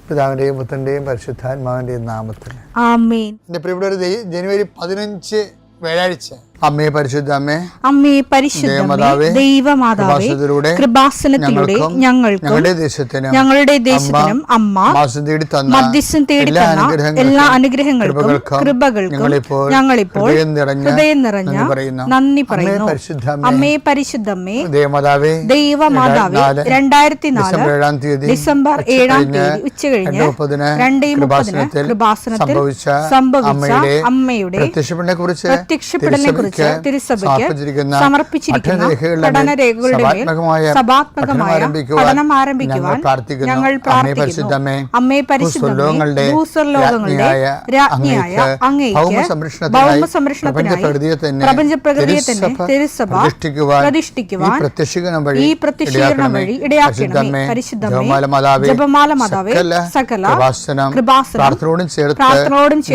പിതാവിന്റെയും പുത്രന്റെയും പരിശുദ്ധാത്മാവിന്റെയും നാമത്തിൽ ആമേൻ. എന്റെ പ്രിയപ്പെട്ട ജനുവരി 15 വ്യാഴാഴ്ച, അമ്മേ പരിശുദ്ധ അമ്മേ, അമ്മേ പരിശുദ്ധമേ, ദൈവമാതാവേ, കൃപാസനത്തിലൂടെ ഞങ്ങൾക്കും ഞങ്ങളുടെ ദേശത്തിനും അമ്മ മധ്യസ്ഥം തേടി തന്ന എല്ലാ അനുഗ്രഹങ്ങൾക്കും കൃപകൾക്കും ഞങ്ങളിപ്പോൾ ഹൃദയം നിറഞ്ഞ നന്ദി പറയുന്നു. അമ്മേ പരിശുദ്ധമേ, ദൈവമാതാവേ, 2004 ഡിസംബർ 7 ഉച്ചകഴിഞ്ഞ് 2:30 കൃപാസനത്തിൽ സംഭവിച്ച അമ്മയുടെ പ്രത്യക്ഷപ്പെടലിനെ കുറിച്ച് തിരുസഭയ്ക്ക് സമർപ്പിച്ചിരിക്കുന്ന പഠനരേഖകളുടെ മേൽ സഭാത്മകമായ പഠനം ആരംഭിക്കുവാൻ ഞങ്ങൾ പ്രാർത്ഥിക്കുന്നു. അമ്മേ പരിശുദ്ധമേ, ഭൂസ്വർലോകങ്ങളുടെ രാജ്ഞിയായ അങ്ങേയ്ക്ക് ഭൗമസംരക്ഷണത്തിനായി പ്രപഞ്ചപ്രകൃതിയെ തന്നെ തിരുസഭ പ്രതിഷ്ഠിക്കുവാൻ ഈ പ്രത്യക്ഷീകരണം വഴി ഇടയാക്കണമേ. പരിശുദ്ധമേ, ജപമാല മാതാവേ, സകല കൃപാസനം പ്രാർത്ഥനയോടും ചേർത്ത്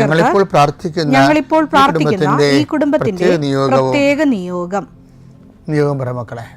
ഞങ്ങളിപ്പോൾ പ്രാർത്ഥിക്കുന്ന ഈ കുടുംബത്തിന്റെ പ്രത്യേക നിയോഗം പറ മക്കളെ.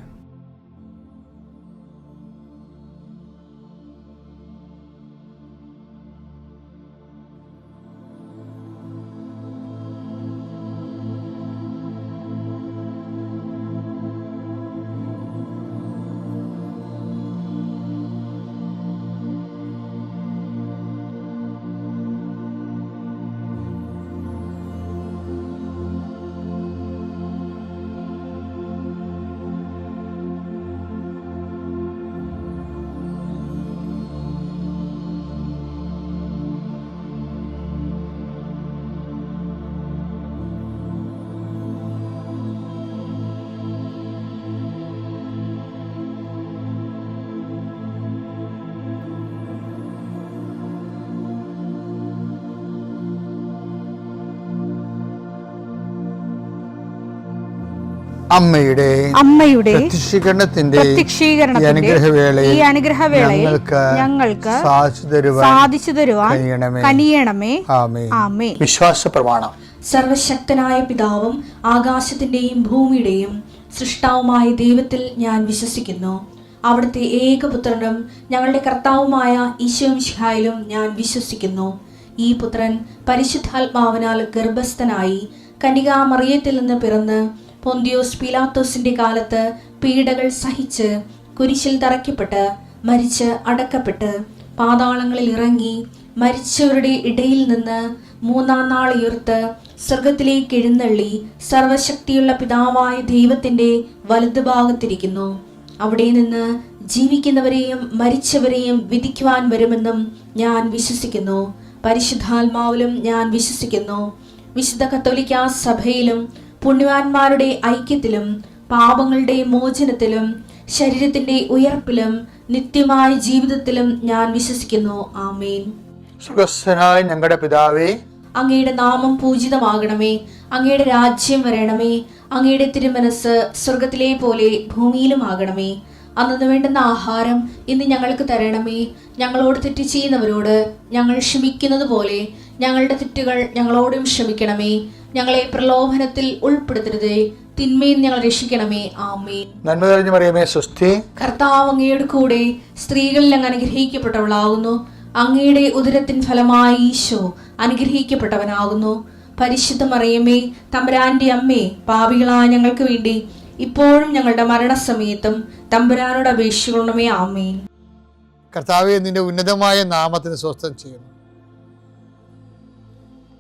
അമ്മയുടെ പ്രത്യക്ഷീകരണത്തിന്റെ ഈ അനുഗ്രഹവേളയിൽ ഞങ്ങൾക്ക് സാധിച്ചു തരുവാൻ കനിയണമേ. ആമേൻ. വിശ്വാസ പ്രമാണം. സർവശക്തനായ പിതാവും ആകാശത്തിന്റെയും ഭൂമിയുടെയും സൃഷ്ടാവുമായ ദൈവത്തിൽ ഞാൻ വിശ്വസിക്കുന്നു. അവിടുത്തെ ഏകപുത്രനും ഞങ്ങളുടെ കർത്താവുമായ ഈശോമിശിഹായിലും ഞാൻ വിശ്വസിക്കുന്നു. ഈ പുത്രൻ പരിശുദ്ധാത്മാവിനാൽ ഗർഭസ്ഥനായി കന്യകാമറിയത്തിൽ നിന്ന് പിറന്ന് പൊന്തിയോസ് പീലാത്തോസിന്റെ കാലത്ത് പീഡകൾ സഹിച്ച് കുരിശിൽ തറയ്ക്കപ്പെട്ട് മരിച്ച് അടക്കപ്പെട്ട് പാതാളങ്ങളിൽ ഇറങ്ങി മരിച്ചവരുടെ ഇടയിൽ നിന്ന് 3-ാം നാൾ ഉയർത്ത് സ്വർഗത്തിലേക്ക് എഴുന്നള്ളി സർവശക്തിയുള്ള പിതാവായ ദൈവത്തിന്റെ വലതുഭാഗത്തിരിക്കുന്നു. അവിടെ നിന്ന് ജീവിക്കുന്നവരെയും മരിച്ചവരെയും വിധിക്കുവാൻ വരുമെന്നും ഞാൻ വിശ്വസിക്കുന്നു. പരിശുദ്ധാത്മാവിലും ഞാൻ വിശ്വസിക്കുന്നു. വിശുദ്ധ കത്തോലിക്കാ സഭയിലും പുണ്യവാന്മാരുടെ ഐക്യത്തിലും പാപങ്ങളുടെ മോചനത്തിലും ശരീരത്തിന്റെ ഉയർപ്പിലും നിത്യമായ ജീവിതത്തിലും ഞാൻ വിശ്വസിക്കുന്നു. ആമേൻ. സ്വർഗ്ഗസ്ഥനായ ഞങ്ങളുടെ പിതാവേ, അങ്ങയുടെ നാമം പൂജിതമാകണമേ. അങ്ങയുടെ രാജ്യം വരണമേ. അങ്ങയുടെ തിരുമനസ് സ്വർഗത്തിലെ പോലെ ഭൂമിയിലും ആകണമേ. അന്നു വേണ്ടുന്ന ആഹാരം ഇന്ന് ഞങ്ങൾക്ക് തരണമേ. ഞങ്ങളോട് തെറ്റ് ചെയ്യുന്നവരോട് ഞങ്ങൾ ക്ഷമിക്കുന്നത് പോലെ ഞങ്ങളുടെ തെറ്റുകൾ ഞങ്ങളോടും ക്ഷമിക്കണമേ. ഞങ്ങളെ പ്രലോഭനത്തിൽ ഉൾപ്പെടുത്തരുതേ, തിന്മയിൽ ഞങ്ങൾ രക്ഷിക്കണമേ. ആമേൻ. നന്മ നിറഞ്ഞ മറിയമേ, സ്വസ്തി. കർത്താവ് അങ്ങയുടെ കൂടെ സ്ത്രീകളിൽ അങ്ങ് അനുഗ്രഹിക്കപ്പെട്ടവളാകുന്നു. അങ്ങയുടെ ഉദരത്തിൻ ഫലമായി ഈശോ അനുഗ്രഹിക്കപ്പെട്ടവനാകുന്നു. പരിശുദ്ധ മറിയമേ, തമ്പുരാന്റെ അമ്മേ, പാപികളായ ഞങ്ങൾക്ക് വേണ്ടി ഇപ്പോഴും ഞങ്ങളുടെ മരണസമയത്തും തമ്പുരാനോട് അപേക്ഷിക്കണമേ. ആമേൻ. കർത്താവേ, നിന്റെ ഉന്നതമായ നാമത്തിന് സ്വസ്ഥം ചെയ്യുന്നു.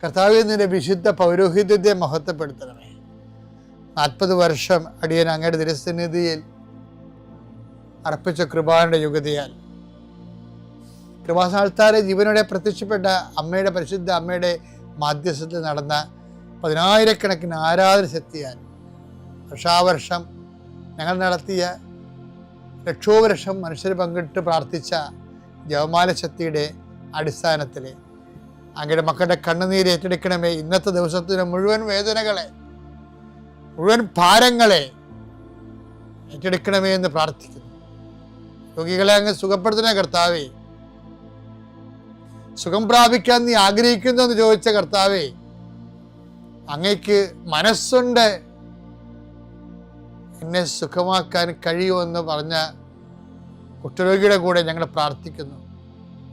കർത്താവേ, നിന്റെ വിശുദ്ധ പൗരോഹിത്യത്തെ മഹത്വപ്പെടുത്തണമേ. 40 വർഷം അടിയൻ അങ്ങയുടെ തിരുസന്നിധിയിൽ അർപ്പിച്ച കൃപാന്റെ യുഗതിയാൽ കൃപാസ്ഥാനത്താരെ ജീവനോടെ പ്രത്യക്ഷപ്പെട്ട അമ്മയുടെ പരിശുദ്ധ അമ്മയുടെ മാധ്യസ്ഥത്തിൽ നടന്ന 10,000-കണക്കിന് ആരാധന ശക്തിയാൽ വർഷാവർഷം ഞങ്ങൾ നടത്തിയ ലക്ഷോപലക്ഷം മനുഷ്യർ പങ്കിട്ട് പ്രാർത്ഥിച്ച ജപമാല ശക്തിയുടെ അടിസ്ഥാനത്തിൽ അങ്ങയുടെ മക്കളുടെ കണ്ണുനീര് ഏറ്റെടുക്കണമേ. ഇന്നത്തെ ദിവസത്തിന് മുഴുവൻ വേദനകളെ, മുഴുവൻ ഭാരങ്ങളെ ഏറ്റെടുക്കണമേ എന്ന് പ്രാർത്ഥിക്കുന്നു. രോഗികളെ അങ്ങ് സുഖപ്പെടുത്തുന്ന കർത്താവേ, സുഖം പ്രാപിക്കാൻ നീ ആഗ്രഹിക്കുന്നു എന്ന് ചോദിച്ച കർത്താവേ, അങ്ങയ്ക്ക് മനസ്സുണ്ട് എന്നെ സുഖമാക്കാൻ കഴിയുമെന്ന് പറഞ്ഞ കുഷ്ഠരോഗിയുടെ കൂടെ ഞങ്ങൾ പ്രാർത്ഥിക്കുന്നു.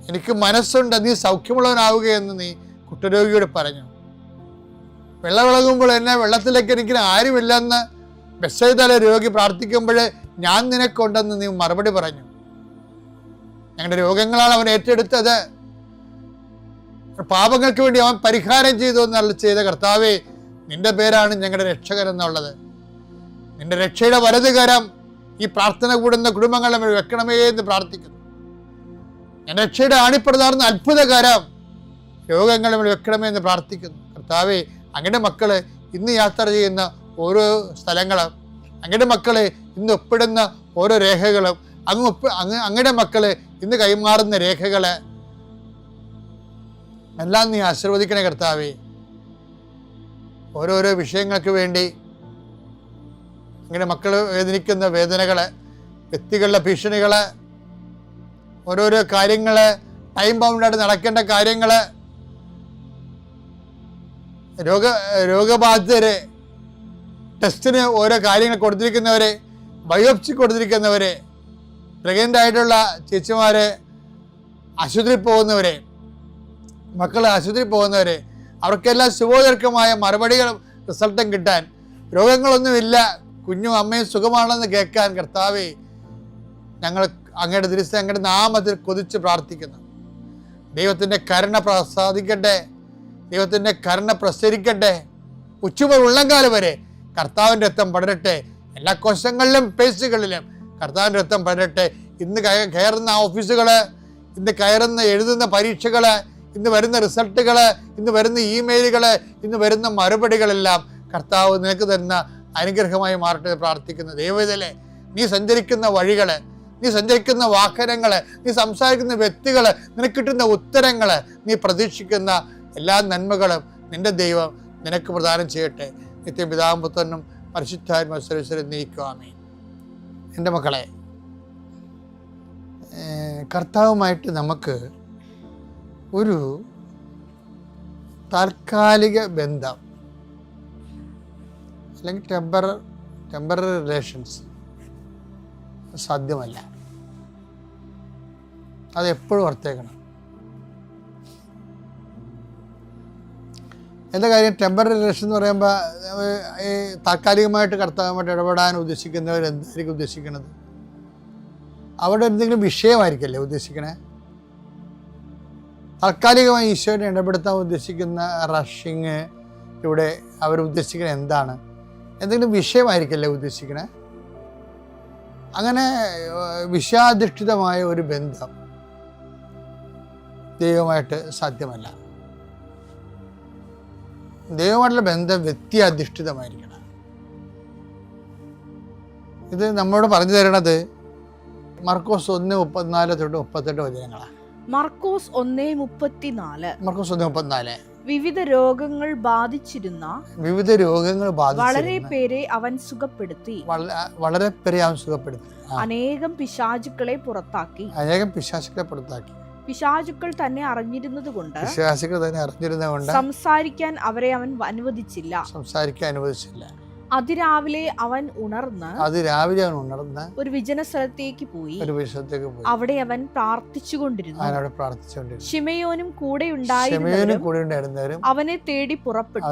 എനിക്ക് മനസ്സുണ്ട്, നീ സൗഖ്യമുള്ളവനാവുകയെന്ന് നീ കുഷ്ഠരോഗിയോട് പറഞ്ഞു. വെള്ളമിളകുമ്പോൾ എന്നെ വെള്ളത്തിലേക്ക് എനിക്ക് ആരുമില്ലെന്ന് ബെത്സയിദയിലെ രോഗി പ്രാർത്ഥിക്കുമ്പോൾ ഞാൻ നിനക്കുണ്ടെന്ന് നീ മറുപടി പറഞ്ഞു. ഞങ്ങളുടെ രോഗങ്ങളാണ് അവൻ ഏറ്റെടുത്തത്, പാപങ്ങൾക്ക് വേണ്ടി അവൻ പരിഹാരം ചെയ്തു എന്നല്ല ചെയ്ത കർത്താവേ, നിന്റെ പേരാണ് ഞങ്ങളുടെ രക്ഷകൻ എന്നുള്ളത്. നിന്റെ രക്ഷയുടെ വലതുകരം ഈ പ്രാർത്ഥന കൂടുന്ന കുടുംബങ്ങളെ വെക്കണമേ എന്ന് പ്രാർത്ഥിക്കുന്നു. എൻ്റെ രക്ഷയുടെ ആണിപ്രതാർന്ന അത്ഭുതകരം രോഗങ്ങളെ വെക്കണമേ എന്ന് പ്രാർത്ഥിക്കുന്നു. കർത്താവേ, അങ്ങയുടെ മക്കള് ഇന്ന് യാത്ര ചെയ്യുന്ന ഓരോ സ്ഥലങ്ങളും, അങ്ങയുടെ മക്കളെ ഇന്ന് ഒപ്പിടുന്ന ഓരോ രേഖകളും, അങ്ങയുടെ മക്കള് ഇന്ന് കൈമാറുന്ന രേഖകള് എല്ലാം നീ ആശീർവദിക്കണേ കർത്താവേ. ഓരോരോ വിഷയങ്ങൾക്ക് വേണ്ടി അങ്ങയുടെ മക്കൾ വേദനിക്കുന്ന വേദനകള്, വ്യക്തികളുടെ ഭീഷണികള്, ഓരോരോ കാര്യങ്ങള്, ടൈം ബൗണ്ടായിട്ട് നടക്കേണ്ട കാര്യങ്ങള്, രോഗബാധിതരെ, ടെസ്റ്റിന് ഓരോ കാര്യങ്ങൾ കൊടുത്തിരിക്കുന്നവരെ, ബയോപ്സി കൊടുത്തിരിക്കുന്നവരെ, പ്രഗ്നൻ്റ് ആയിട്ടുള്ള ചേച്ചിമാരെ, ആശുപത്രി പോകുന്നവരെ, മക്കൾ ആശുപത്രി പോകുന്നവരെ, അവർക്കെല്ലാം ശുഭോദർക്കമായ മറുപടികളും റിസൾട്ടും കിട്ടാൻ, രോഗങ്ങളൊന്നുമില്ല, കുഞ്ഞും അമ്മയും സുഖമാണെന്ന് കേൾക്കാൻ കർത്താവേ, ഞങ്ങൾ അങ്ങയുടെ ദിവസം അങ്ങയുടെ നാമത്തിൽ കൊതിച്ച് പ്രാർത്ഥിക്കുന്നു. ദൈവത്തിൻ്റെ കരുണ പ്രസാദിക്കട്ടെ, ദൈവത്തിൻ്റെ കരുണ പ്രസരിക്കട്ടെ. ഉച്ചമുതൽ ഉള്ളംകാലം വരെ കർത്താവിൻ്റെ രക്തം പടരട്ടെ. എല്ലാ കോശങ്ങളിലും പേശികളിലും കർത്താവിൻ്റെ രക്തം പടരട്ടെ. ഇന്ന് കയറുന്ന ഓഫീസുകൾ, ഇന്ന് കയറുന്ന എഴുതുന്ന പരീക്ഷകൾ, ഇന്ന് വരുന്ന റിസൾട്ടുകൾ, ഇന്ന് വരുന്ന ഇമെയിലുകൾ, ഇന്ന് വരുന്ന മറുപടികളെല്ലാം കർത്താവ് നിനക്ക് തരുന്ന അനുഗ്രഹമായി മാറട്ടെ പ്രാർത്ഥിക്കുന്നു. ദൈവത്തിലെ നീ സഞ്ചരിക്കുന്ന വഴികൾ, നീ സഞ്ചരിക്കുന്ന വാഹനങ്ങൾ, നീ സംസാരിക്കുന്ന വ്യക്തികൾ, നിനക്ക് കിട്ടുന്ന ഉത്തരങ്ങൾ, നീ പ്രതീക്ഷിക്കുന്ന എല്ലാ നന്മകളും നിന്റെ ദൈവം നിനക്ക് പ്രദാനം ചെയ്യട്ടെ. നിത്യപിതാവും പുത്രനും പരിശുദ്ധാത്മാവും സർവ്വസ്വരും നീക്കുവാമേ. എൻ്റെ മക്കളെ, കർത്താവുമായിട്ട് നമുക്ക് ഒരു താൽക്കാലിക ബന്ധം അല്ലെങ്കിൽ ടെമ്പററി റിലേഷൻസ് സാധ്യമല്ല. അത് എപ്പോഴും ഓർത്തേക്കണം. എന്താ കാര്യം? ടെമ്പററി റിലേഷൻ എന്ന് പറയുമ്പോൾ ഈ താൽക്കാലികമായിട്ട് കർത്താവുമായിട്ട് ഇടപെടാൻ ഉദ്ദേശിക്കുന്നവർ എന്തായിരിക്കും ഉദ്ദേശിക്കുന്നത്? അവിടെ എന്തെങ്കിലും വിഷയമായിരിക്കല്ലേ ഉദ്ദേശിക്കണേ? താൽക്കാലികമായി ഈശോനെ ഇടപെടുത്താൻ ഉദ്ദേശിക്കുന്ന റഷിങ് ഇവിടെ അവർ ഉദ്ദേശിക്കുന്നത് എന്താണ്? എന്തെങ്കിലും വിഷയമായിരിക്കല്ലേ ഉദ്ദേശിക്കണേ? അങ്ങനെ വിഷയാധിഷ്ഠിതമായ ഒരു ബന്ധം ദൈവമായിട്ട് സാധ്യമല്ല. ദൈവമായിട്ടുള്ള ബന്ധം വ്യക്തിയധിഷ്ഠിതമായിരിക്കണം. ഇത് നമ്മോട് പറഞ്ഞു തരണത് മർക്കോസ് 1:34 തൊട്ട് 38 വചനങ്ങളാണ്. മർക്കോസ് 1:34 വിവിധ രോഗങ്ങൾ ബാധിച്ചിരുന്ന വളരെ പേരെ അവൻ സുഖപ്പെടുത്തി. അനേകം പിശാചുക്കളെ പുറത്താക്കി. പിശാചുക്കൾ തന്നെ അറിഞ്ഞിരുന്നത് കൊണ്ട് സംസാരിക്കാൻ അവരെ അവൻ അനുവദിച്ചില്ല. അതിരാവിലെ അവൻ ഉണർന്ന് ഒരു വിജന സ്ഥലത്തേക്ക് പോയി. അവിടെ അവൻ പ്രാർത്ഥിച്ചുകൊണ്ടിരുന്നു. ശിമയോനും കൂടെ ഉണ്ടായിരുന്നവരും അവനെ തേടി പുറപ്പെട്ടു.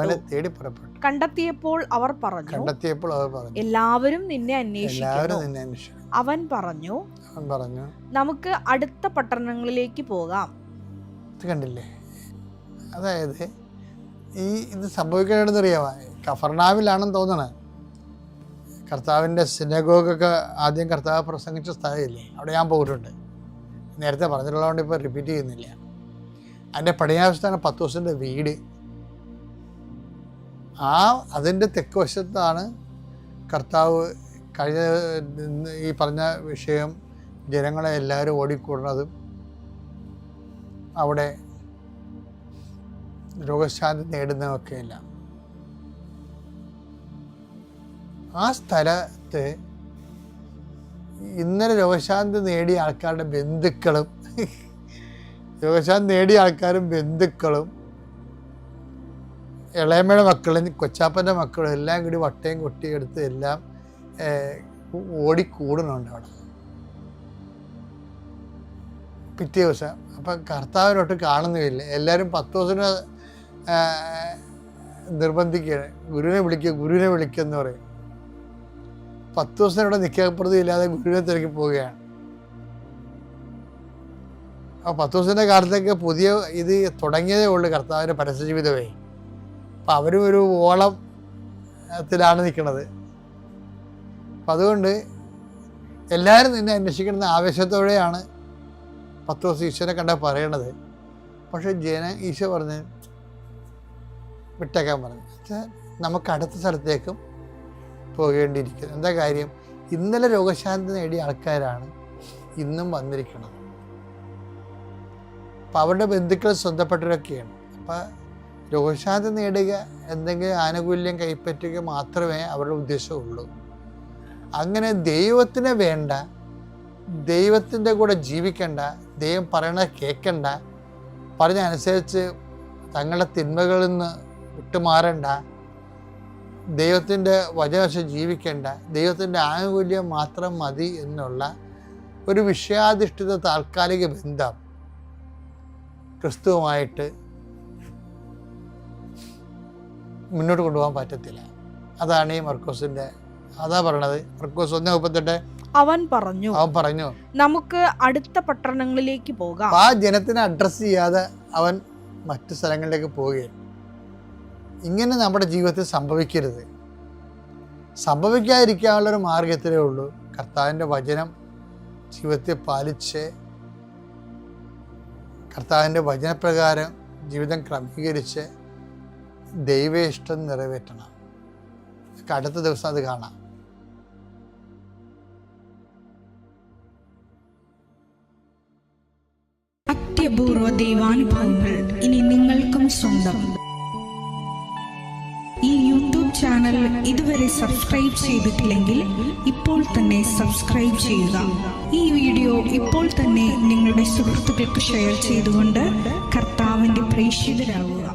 കണ്ടെത്തിയപ്പോൾ അവർ പറഞ്ഞു, എല്ലാവരും നിന്നെ അന്വേഷിക്കുന്നു. അവൻ പറഞ്ഞു, നമുക്ക് അടുത്ത പട്ടണങ്ങളിലേക്ക് പോകാം. കണ്ടില്ലേ? അതായത് ഇത് സംഭവിക്കണമെന്ന് അറിയാമോ? കഫർനാവിലാണെന്ന് തോന്നണേ. കർത്താവിൻ്റെ സിനഗോഗൊക്കെ ആദ്യം കർത്താവ് പ്രസംഗിച്ച സ്ഥലമില്ലേ, അവിടെ ഞാൻ പോയിട്ടുണ്ട്. നേരത്തെ പറഞ്ഞിട്ടുള്ളതുകൊണ്ട് ഇപ്പോൾ റിപ്പീറ്റ് ചെയ്യുന്നില്ല. അതിൻ്റെ പടിഞ്ഞാറത്താണ് പത്രോസിൻ്റെ വീട്. അതിൻ്റെ തെക്ക് വശത്താണ് കർത്താവ് കഴിഞ്ഞ ഈ പറഞ്ഞ വിഷയം ജനങ്ങളെ എല്ലാവരും ഓടിക്കൂടുന്നതും അവിടെ രോഗശാന്തി നേടുന്നതൊക്കെയല്ല. ആ സ്ഥലത്ത് ഇന്നലെ രോഗശാന്തി നേടിയ ആൾക്കാരുടെ ബന്ധുക്കളും രോഗശാന്തി നേടിയ ആൾക്കാരും ബന്ധുക്കളും ഇളയമ്മയുടെ മക്കളും കൊച്ചാപ്പൻ്റെ മക്കളും എല്ലാം കൂടി വട്ടയും കൊട്ടിയെടുത്ത് എല്ലാം ഓടിക്കൂടുന്നുണ്ട് അവിടെ. പിറ്റേ ദിവസം അപ്പം കർത്താവിനൊട്ട് കാണുന്നുമില്ല. എല്ലാവരും 10 ദിവസത്തിന് നിർബന്ധിക്കുകയാണ്, ഗുരുവിനെ വിളിക്കുക എന്ന് പറയും. 10 ദിവസത്തിനോടെ നിൽക്കപ്രതി ഇല്ലാതെ ഗുരുവിനെ തിരക്കി പോവുകയാണ്. അപ്പോൾ 10 ദിവസത്തിൻ്റെ കാലത്തേക്ക് പുതിയ ഇത് തുടങ്ങിയതേ ഉള്ളൂ കർത്താവിൻ്റെ പരസ്യ ജീവിതമേ. അപ്പം അവരും ഒരു ഓളത്തിലാണ് നിൽക്കുന്നത്. അപ്പം അതുകൊണ്ട് എല്ലാവരും നിന്നെ അന്വേഷിക്കുന്ന ആവേശത്തോടെയാണ് 10 ദിവസം ഈശോനെ കണ്ട പറയണത്. പക്ഷേ ഈശോ പറഞ്ഞ് വിട്ടേക്കാൻ പറഞ്ഞു. വെച്ചാൽ നമുക്ക് അടുത്ത സ്ഥലത്തേക്കും പോകേണ്ടിയിരിക്കുന്നു. എന്താ കാര്യം? ഇന്നലെ രോഗശാന്തി നേടിയ ആൾക്കാരാണ് ഇന്നും വന്നിരിക്കുന്നത്. അപ്പം അവരുടെ ബന്ധുക്കൾ സ്വന്തപ്പെട്ടവരൊക്കെയാണ്. അപ്പം രോഗശാന്തി നേടുക, എന്തെങ്കിലും ആനുകൂല്യം കൈപ്പറ്റുക മാത്രമേ അവരുടെ ഉദ്ദേശമുള്ളൂ. അങ്ങനെ ദൈവത്തിന് വേണ്ട, ദൈവത്തിൻ്റെ കൂടെ ജീവിക്കണ്ട, ദൈവം പറയണത് കേൾക്കണ്ട, പറഞ്ഞനുസരിച്ച് തങ്ങളുടെ തിന്മകളിൽ നിന്ന് വിട്ടുമാറണ്ട, ദൈവത്തിൻ്റെ വചനവശം ജീവിക്കേണ്ട, ദൈവത്തിൻ്റെ ആനുകൂല്യം മാത്രം മതി എന്നുള്ള ഒരു വിഷയാധിഷ്ഠിത താൽക്കാലിക ബന്ധം ക്രിസ്തുവുമായിട്ട് മുന്നോട്ട് കൊണ്ടുപോകാൻ പറ്റത്തില്ല. അതാണ് ഈ മർക്കോസിൻ്റെ, അതാ പറയണത്. മർക്കോസ് 1:38 അവൻ പറഞ്ഞു നമുക്ക് അടുത്ത പട്ടണങ്ങളിലേക്ക് പോകാം. ആ ജനത്തിനെ അഡ്രസ്സ് ചെയ്യാതെ അവൻ മറ്റു സ്ഥലങ്ങളിലേക്ക് പോവുകയാണ്. ഇങ്ങനെ നമ്മുടെ ജീവിതത്തിൽ സംഭവിക്കരുത്. സംഭവിക്കാതിരിക്കാനുള്ളൊരു മാർഗത്തിലേ ഉള്ളൂ കർത്താവിൻ്റെ വചനം ജീവിതത്തിൽ പാലിച്ച് കർത്താവിൻ്റെ വചനപ്രകാരം ജീവിതം ക്രമീകരിച്ച് ദൈവ ഇഷ്ടം നിറവേറ്റണം. അടുത്ത ദിവസം അത് കാണാം. അത്യപൂർവ ദൈവാനുഭവങ്ങൾ ഇനി നിങ്ങൾക്കും സ്വന്തം. ഈ യൂട്യൂബ് ചാനൽ ഇതുവരെ സബ്സ്ക്രൈബ് ചെയ്തിട്ടില്ലെങ്കിൽ ഇപ്പോൾ തന്നെ സബ്സ്ക്രൈബ് ചെയ്യുക. ഈ വീഡിയോ ഇപ്പോൾ തന്നെ നിങ്ങളുടെ സുഹൃത്തുക്കൾക്ക് ഷെയർ ചെയ്തുകൊണ്ട് കർത്താവിൻ്റെ പ്രേക്ഷിതരാകുക.